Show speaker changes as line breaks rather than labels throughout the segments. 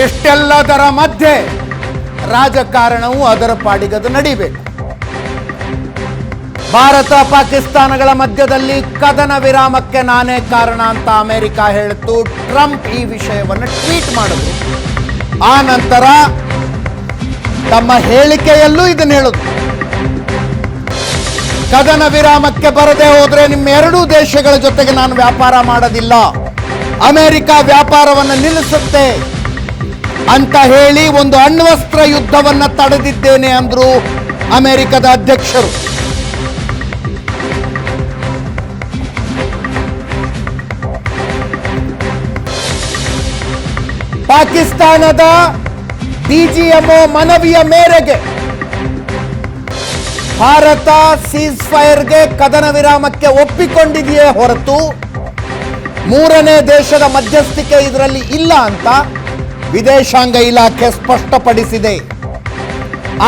ಇಷ್ಟೆಲ್ಲದರ ಮಧ್ಯೆ ರಾಜಕಾರಣವು ಅದರ ಪಾಡಿಗದು ನಡೀಬೇಕು. ಭಾರತ ಪಾಕಿಸ್ತಾನಗಳ ಮಧ್ಯದಲ್ಲಿ ಕದನ ವಿರಾಮಕ್ಕೆ ನಾನೇ ಕಾರಣ ಅಂತ ಅಮೆರಿಕ ಹೇಳಿತು. ಟ್ರಂಪ್ ಈ ವಿಷಯವನ್ನು ಟ್ವೀಟ್ ಮಾಡಿದ್ರು. ಆ ನಂತರ ತಮ್ಮ ಹೇಳಿಕೆಯಲ್ಲೂ ಇದನ್ನು ಹೇಳಿದ್ರು, ಕದನ ವಿರಾಮಕ್ಕೆ ಬರದೆ ಹೋದ್ರೆ ನಿಮ್ಮ ಎರಡೂ ದೇಶಗಳ ಜೊತೆಗೆ ನಾನು ವ್ಯಾಪಾರ ಮಾಡೋದಿಲ್ಲ, ಅಮೆರಿಕ ವ್ಯಾಪಾರವನ್ನು ನಿಲ್ಲಿಸುತ್ತೆ ಅಂತ ಹೇಳಿ ಒಂದು ಅಣ್ವಸ್ತ್ರ ಯುದ್ಧವನ್ನು ತಡೆದಿದ್ದೇನೆ ಅಂದ್ರು ಅಮೆರಿಕದ ಅಧ್ಯಕ್ಷರು. ಪಾಕಿಸ್ತಾನದ ಡಿಜಿಎಂಒ ಮನವಿಯ ಮೇರೆಗೆ ಭಾರತ ಸೀಸ್ ಫೈರ್ಗೆ ಕದನ ವಿರಾಮಕ್ಕೆ ಒಪ್ಪಿಕೊಂಡಿದೆಯೇ ಹೊರತು ಮೂರನೇ ದೇಶದ ಮಧ್ಯಸ್ಥಿಕೆ ಇದರಲ್ಲಿ ಇಲ್ಲ ಅಂತ ವಿದೇಶಾಂಗ ಇಲಾಖೆ ಸ್ಪಷ್ಟಪಡಿಸಿದೆ.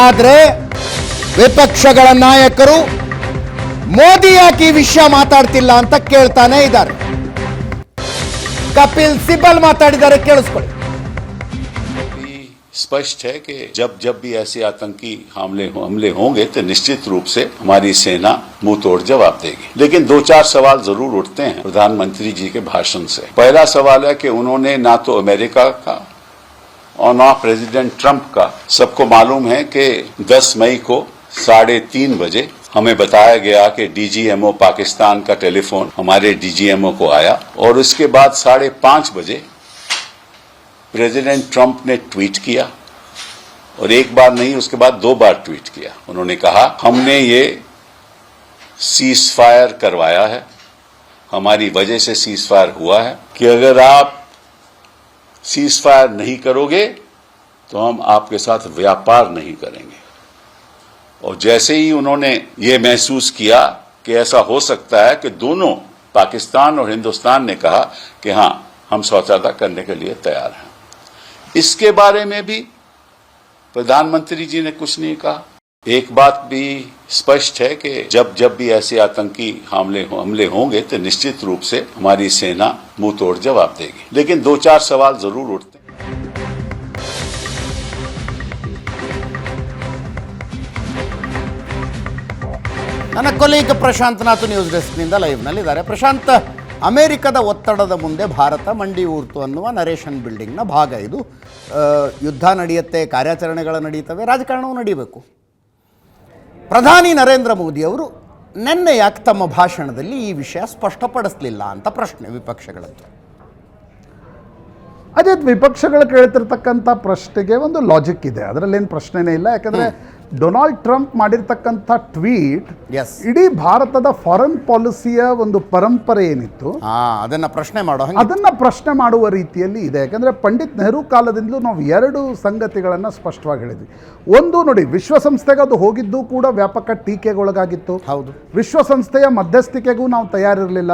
ಆದರೆ ವಿಪಕ್ಷಗಳ ನಾಯಕರು ಮೋದಿ ಯಾಕೆ ಈ ವಿಷಯ ಮಾತಾಡ್ತಿಲ್ಲ ಅಂತ ಕೇಳ್ತಾನೆ ಇದ್ದಾರೆ. ಕಪಿಲ್ ಸಿಬಲ್ ಮಾತಾಡಿದ್ದಾರೆ, ಕೇಳಿಸ್ಕೊಳ್ಳಿ.
स्पष्ट है कि जब जब भी ऐसे आतंकी हमले होंगे तो निश्चित रूप से हमारी सेना मुंह तोड़ जवाब देगी। लेकिन दो चार सवाल जरूर उठते हैं प्रधानमंत्री जी के भाषण से। पहला सवाल है कि उन्होंने ना तो अमेरिका का और ना प्रेसिडेंट ट्रंप का, सबको मालूम है कि 10 मई को 3:30 बजे हमें बताया गया कि डीजीएमओ पाकिस्तान का टेलीफोन हमारे डीजीएमओ को आया और उसके बाद 5:30 बजे प्रेसिडेंट ट्रंप ने ट्वीट किया और एक बार नहीं, उसके बाद 2 बार ट्वीट किया। उन्होंने कहा हमने ये सीज फायर करवाया है, हमारी वजह से सीज फायर हुआ है, कि अगर आप सीज फायर नहीं करोगे तो हम आपके साथ व्यापार नहीं करेंगे। और जैसे ही उन्होंने ये महसूस किया कि ऐसा हो सकता है कि दोनों पाकिस्तान और हिंदुस्तान ने कहा कि हाँ हम समझौता करने के लिए तैयार हैं। इसके बारे में भी प्रधानमंत्री जी ने कुछ नहीं कहा। एक बात भी स्पष्ट है कि जब जब भी ऐसे आतंकी हमले होंगे तो निश्चित रूप से हमारी सेना मुंह तोड़ जवाब देगी। लेकिन 2-4 सवाल जरूर उठते हैं।
ನನ್ನ ಕೊಲೀಗ್ ಪ್ರಶಾಂತ್ ನಾಥ್ ನ್ಯೂಸ್ ಡೆಸ್ಕ್ನಿಂದ ಲೈವ್ನಲ್ಲಿದ್ದಾರೆ. ಪ್ರಶಾಂತ್, ಅಮೆರಿಕದ ಒತ್ತಡದ ಮುಂದೆ ಭಾರತ ಮಂಡಿ ಊರ್ತು ಅನ್ನುವ ನರೇಶನ್ ಬಿಲ್ಡಿಂಗ್ನ ಭಾಗ ಇದು. ಯುದ್ಧ ನಡೆಯುತ್ತೆ, ಕಾರ್ಯಾಚರಣೆಗಳು ನಡೀತವೆ, ರಾಜಕಾರಣವೂ ನಡೀಬೇಕು. ಪ್ರಧಾನಿ ನರೇಂದ್ರ ಮೋದಿಯವರು ನಿನ್ನೆ ಯಾಕೆ ತಮ್ಮ ಭಾಷಣದಲ್ಲಿ ಈ ವಿಷಯ ಸ್ಪಷ್ಟಪಡಿಸಲಿಲ್ಲ ಅಂತ ಪ್ರಶ್ನೆ ವಿಪಕ್ಷಗಳದ್ದು.
ಅದೇ ವಿಪಕ್ಷಗಳು ಕೇಳ್ತಿರ್ತಕ್ಕಂಥ ಪ್ರಶ್ನೆಗೆ ಒಂದು ಲಾಜಿಕ್ ಇದೆ, ಅದರಲ್ಲೇನು ಪ್ರಶ್ನೆನೇ ಇಲ್ಲ. ಯಾಕಂದರೆ ಡೊನಾಲ್ಡ್ ಟ್ರಂಪ್ ಮಾಡಿರ್ತಕ್ಕಂಥ ಟ್ವೀಟ್ ಇಡೀ ಭಾರತದ ಫಾರಿನ್ ಪಾಲಿಸಿಯ ಒಂದು ಪರಂಪರೆ ಏನಿತ್ತು
ಅದನ್ನು
ಪ್ರಶ್ನೆ ಮಾಡುವ ರೀತಿಯಲ್ಲಿ ಇದೆ. ಯಾಕಂದರೆ ಪಂಡಿತ್ ನೆಹರು ಕಾಲದಿಂದಲೂ ನಾವು 2 ಸಂಗತಿಗಳನ್ನು ಸ್ಪಷ್ಟವಾಗಿ ಹೇಳಿದ್ವಿ. ಒಂದು ನೋಡಿ, ವಿಶ್ವಸಂಸ್ಥೆಗೆ ಅದು ಹೋಗಿದ್ದು ಕೂಡ ವ್ಯಾಪಕ ಟೀಕೆಗೊಳಗಾಗಿತ್ತು.
ಹೌದು,
ವಿಶ್ವಸಂಸ್ಥೆಯ ಮಧ್ಯಸ್ಥಿಕೆಗೂ ನಾವು ತಯಾರಿರಲಿಲ್ಲ.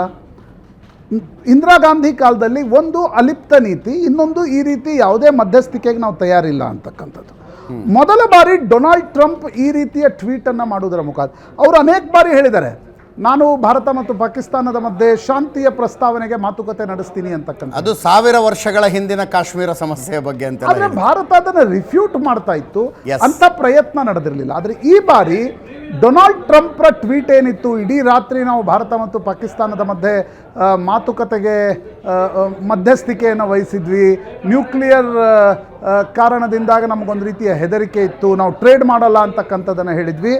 ಇಂದಿರಾ ಗಾಂಧಿ ಕಾಲದಲ್ಲಿ ಒಂದು ಅಲಿಪ್ತ ನೀತಿ, ಇನ್ನೊಂದು ಈ ರೀತಿ ಯಾವುದೇ ಮಧ್ಯಸ್ಥಿಕೆಗೆ ನಾವು ತಯಾರಿಲ್ಲ ಅಂತಕ್ಕಂಥದ್ದು. ಮೊದಲ ಬಾರಿ ಡೊನಾಲ್ಡ್ ಟ್ರಂಪ್ ಈ ರೀತಿಯ ಟ್ವೀಟನ್ನು ಮಾಡುವುದರ ಮುಖಾಂತರ ಅವರು ಅನೇಕ ಬಾರಿ ಹೇಳಿದ್ದಾರೆ, ನಾನು ಭಾರತ ಮತ್ತು ಪಾಕಿಸ್ತಾನದ ಮಧ್ಯೆ ಶಾಂತಿಯ ಪ್ರಸ್ತಾವನೆಗೆ ಮಾತುಕತೆ ನಡೆಸ್ತೀನಿ ಅಂತಕ್ಕಂಥ.
ಅದು 1000 ವರ್ಷಗಳ ಹಿಂದಿನ ಕಾಶ್ಮೀರ ಸಮಸ್ಯೆಯ ಬಗ್ಗೆ ಅಂತ.
ಆದರೆ ಭಾರತ ಅದನ್ನು ರಿಫ್ಯೂಟ್ ಮಾಡ್ತಾ ಇತ್ತು, ಅಂತ ಪ್ರಯತ್ನ ನಡೆದಿರಲಿಲ್ಲ. ಆದರೆ ಈ ಬಾರಿ ಡೊನಾಲ್ಡ್ ಟ್ರಂಪ್ರ ಟ್ವೀಟ್ ಏನಿತ್ತು, ಇಡೀ ರಾತ್ರಿ ನಾವು ಭಾರತ ಮತ್ತು ಪಾಕಿಸ್ತಾನದ ಮಧ್ಯೆ ಮಾತುಕತೆಗೆ ಮಧ್ಯಸ್ಥಿಕೆಯನ್ನು ವಹಿಸಿದ್ವಿ, ನ್ಯೂಕ್ಲಿಯರ್ ಕಾರಣದಿಂದಾಗ ನಮಗೊಂದು ರೀತಿಯ ಹೆದರಿಕೆ ಇತ್ತು, ನಾವು ಟ್ರೇಡ್ ಮಾಡಲ್ಲ ಅಂತಕ್ಕಂಥದ್ದನ್ನು ಹೇಳಿದ್ವಿ.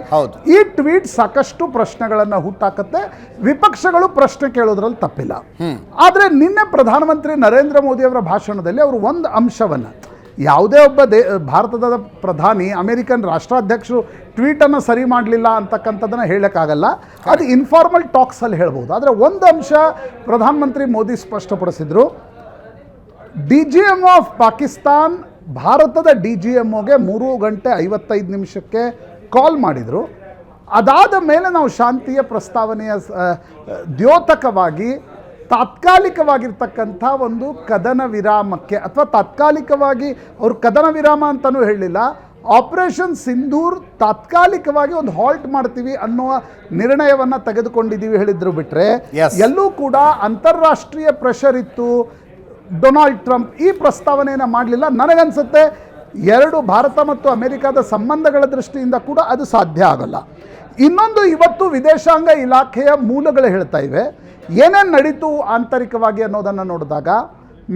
ಈ ಟ್ವೀಟ್ ಸಾಕಷ್ಟು ಪ್ರಶ್ನೆಗಳನ್ನು ಹುಟ್ಟಾಕತ್ತೆ. ವಿಪಕ್ಷಗಳು ಪ್ರಶ್ನೆ ಕೇಳೋದ್ರಲ್ಲಿ ತಪ್ಪಿಲ್ಲ. ಆದರೆ ನಿನ್ನೆ ಪ್ರಧಾನಮಂತ್ರಿ ನರೇಂದ್ರ ಮೋದಿ ಅವರ ಭಾಷಣದಲ್ಲಿ ಅವರು ಒಂದು ಅಂಶವನ್ನು, ಯಾವುದೇ ಒಬ್ಬ ಭಾರತದ ಪ್ರಧಾನಿ ಅಮೆರಿಕನ್ ರಾಷ್ಟ್ರಾಧ್ಯಕ್ಷರು ಟ್ವೀಟನ್ನು ಸರಿ ಮಾಡಲಿಲ್ಲ ಅಂತಕ್ಕಂಥದ್ದನ್ನು ಹೇಳೋಕ್ಕಾಗಲ್ಲ, ಅದು ಇನ್ಫಾರ್ಮಲ್ ಟಾಕ್ಸಲ್ಲಿ ಹೇಳ್ಬೋದು. ಆದರೆ ಒಂದು ಅಂಶ ಪ್ರಧಾನಮಂತ್ರಿ ಮೋದಿ ಸ್ಪಷ್ಟಪಡಿಸಿದರು, DGMO ಆಫ್ ಪಾಕಿಸ್ತಾನ್ ಭಾರತದ DGMOಗೆ 3:55 ಕಾಲ್ ಮಾಡಿದರು. ಅದಾದ ಮೇಲೆ ನಾವು ಶಾಂತಿಯ ಪ್ರಸ್ತಾವನೆಯ ದ್ಯೋತಕವಾಗಿ ತಾತ್ಕಾಲಿಕವಾಗಿರ್ತಕ್ಕಂಥ ಒಂದು ಕದನ ವಿರಾಮಕ್ಕೆ, ಅಥವಾ ತಾತ್ಕಾಲಿಕವಾಗಿ ಅವರು ಕದನ ವಿರಾಮ ಅಂತಲೂ ಹೇಳಲಿಲ್ಲ, ಆಪರೇಷನ್ ಸಿಂಧೂರ್ ತಾತ್ಕಾಲಿಕವಾಗಿ ಒಂದು ಹಾಲ್ಟ್ ಮಾಡ್ತೀವಿ ಅನ್ನುವ ನಿರ್ಣಯವನ್ನು ತೆಗೆದುಕೊಂಡಿದ್ದೀವಿ ಹೇಳಿದ್ರು. ಬಿಟ್ಟರೆ ಎಲ್ಲೂ ಕೂಡ ಅಂತಾರಾಷ್ಟ್ರೀಯ ಪ್ರೆಷರ್ ಇತ್ತು, ಡೊನಾಲ್ಡ್ ಟ್ರಂಪ್ ಈ ಪ್ರಸ್ತಾವನೆಯನ್ನು ಮಾಡಲಿಲ್ಲ. ನನಗನ್ಸುತ್ತೆ ಎರಡು ಭಾರತ ಮತ್ತು ಅಮೆರಿಕದ ಸಂಬಂಧಗಳ ದೃಷ್ಟಿಯಿಂದ ಕೂಡ ಅದು ಸಾಧ್ಯ ಆಗಲ್ಲ. ಇನ್ನೊಂದು, ಇವತ್ತು ವಿದೇಶಾಂಗ ಇಲಾಖೆಯ ಮೂಲಗಳು ಹೇಳ್ತಾ ಇವೆ ಏನೇನು ನಡೀತು ಆಂತರಿಕವಾಗಿ ಅನ್ನೋದನ್ನು ನೋಡಿದಾಗ,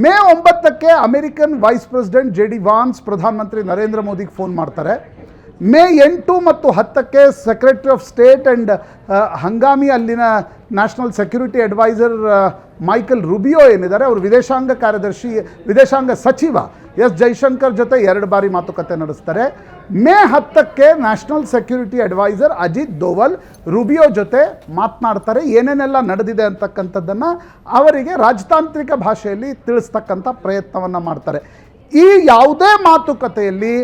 ಮೇ 9ಕ್ಕೆ American vice president JD Vance ಪ್ರಧಾನಮಂತ್ರಿ ನರೇಂದ್ರ ಮೋದಿಗೆ ಫೋನ್ ಮಾಡ್ತಾರೆ. ಮೇ 8 ಮತ್ತು 10ಕ್ಕೆ ಸೆಕ್ರೆಟರಿ ಆಫ್ ಸ್ಟೇಟ್ ಆ್ಯಂಡ್ ಹಂಗಾಮಿ ಅಲ್ಲಿನ national security adviser Michael Rubio ಏನಿದ್ದಾರೆ, ಅವರು ವಿದೇಶಾಂಗ ಸಚಿವ ಎಸ್ ಜೈಶಂಕರ್ ಜೊತೆ 2 ಬಾರಿ ಮಾತುಕತೆ ನಡೆಸ್ತಾರೆ. ಮೇ 10ಕ್ಕೆ national security adviser Ajit Doval Rubio ಜೊತೆ ಮಾತನಾಡ್ತಾರೆ. ಏನೇನೆಲ್ಲ ನಡೆದಿದೆ ಅಂತಕ್ಕಂಥದ್ದನ್ನು ಅವರಿಗೆ ರಾಜತಾಂತ್ರಿಕ ಭಾಷೆಯಲ್ಲಿ ತಿಳಿಸ್ತಕ್ಕಂಥ ಪ್ರಯತ್ನವನ್ನು ಮಾಡ್ತಾರೆ. ಈ ಯಾವುದೇ ಮಾತುಕತೆಯಲ್ಲಿ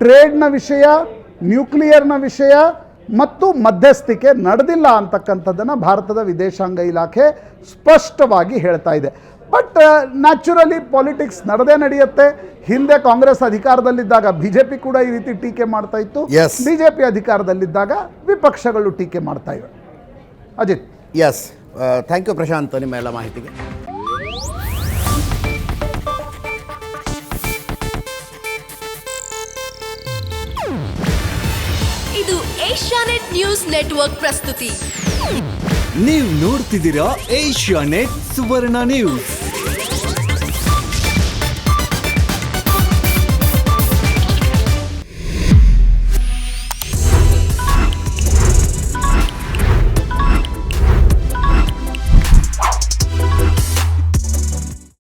ಟ್ರೇಡ್ನ ವಿಷಯ, ನ್ಯೂಕ್ಲಿಯರ್ನ ವಿಷಯ ಮತ್ತು ಮಧ್ಯಸ್ಥಿಕೆ ನಡೆದಿಲ್ಲ ಅಂತಕ್ಕಂಥದ್ದನ್ನು ಭಾರತದ ವಿದೇಶಾಂಗ ಇಲಾಖೆ ಸ್ಪಷ್ಟವಾಗಿ ಹೇಳ್ತಾ ಇದೆ. ಬಟ್ ನ್ಯಾಚುರಲಿ ಪಾಲಿಟಿಕ್ಸ್ ನಡೆಯುತ್ತೆ. ಹಿಂದೆ ಕಾಂಗ್ರೆಸ್ ಅಧಿಕಾರದಲ್ಲಿದ್ದಾಗ BJP ಕೂಡ ಈ ರೀತಿ ಟೀಕೆ ಮಾಡ್ತಾ ಇತ್ತು.
Yes.
BJP ಅಧಿಕಾರದಲ್ಲಿದ್ದಾಗ ವಿಪಕ್ಷಗಳು ಟೀಕೆ ಮಾಡ್ತಾ ಇವೆ. Ajit.
Yes, thank you Prashant ನಿಮ್ಮ ಎಲ್ಲ ಮಾಹಿತಿಗೆ.
ಇದು ಏಷ್ಯಾನೆಟ್ ನ್ಯೂಸ್ ನೆಟ್ವರ್ಕ್ ಪ್ರಸ್ತುತಿ.
ನೀವು ನೋಡ್ತಿದ್ದೀರಾ ಏಷ್ಯಾನೆಟ್ ಸುವರ್ಣ ನ್ಯೂಸ್.